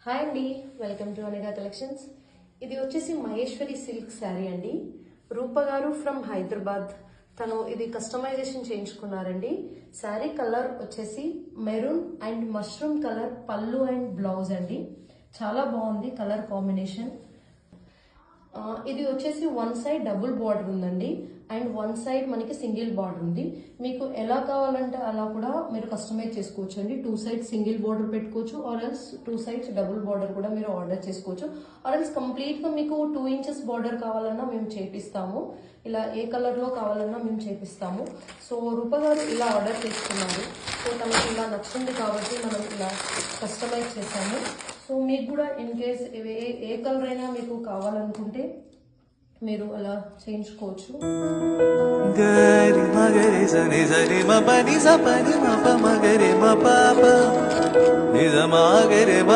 Hi అండి, welcome to అనిగా collections. ఇది వచ్చేసి మహేశ్వరి సిల్క్ శారీ అండి. రూప గారు ఫ్రమ్ హైదరాబాద్. తను ఇది కస్టమైజేషన్ చేయించుకున్నారండి. శారీ కలర్ వచ్చేసి మెరూన్ అండ్ మష్రూమ్ కలర్ పళ్ళు అండ్ బ్లౌజ్ అండి. చాలా బాగుంది కలర్ కాంబినేషన్. ఇది వచ్చేసి వన్ సైడ్ డబుల్ బార్డర్ ఉందండి అండ్ వన్ సైడ్ మనకి సింగిల్ బార్డర్ ఉంది. మీకు ఎలా కావాలంటే అలా కూడా మీరు కస్టమైజ్ చేసుకోవచ్చు అండి. టూ సైడ్స్ సింగిల్ బార్డర్ పెట్టుకోవచ్చు, or else two sides double border కూడా మీరు ఆర్డర్ చేసుకోవచ్చు, ఆర్ ఎల్స్ కంప్లీట్ గా మీకు 2 ఇంచెస్ బార్డర్ కావాలన్నా మేము చేపిస్తాము. ఇలా ఏ కలర్ లో కావాలన్నా మేము చేపిస్తాము. సో రూప గారు ఇలా ఆర్డర్ చేసుకున్నారు. సో తనకి ఇలా నచ్చింది కాబట్టి మనం ఇలా కస్టమైజ్ చేసాము. సో మీకు కూడా ఇన్ కేస్ ఏ కలర్ అయినా మీకు కావాలనుకుంటే మీరు అలా చేయించుకోవచ్చు. గరి మగరి సని సరి మ పని స పని మ ప మగరి మ పాప నిజ మగరి మ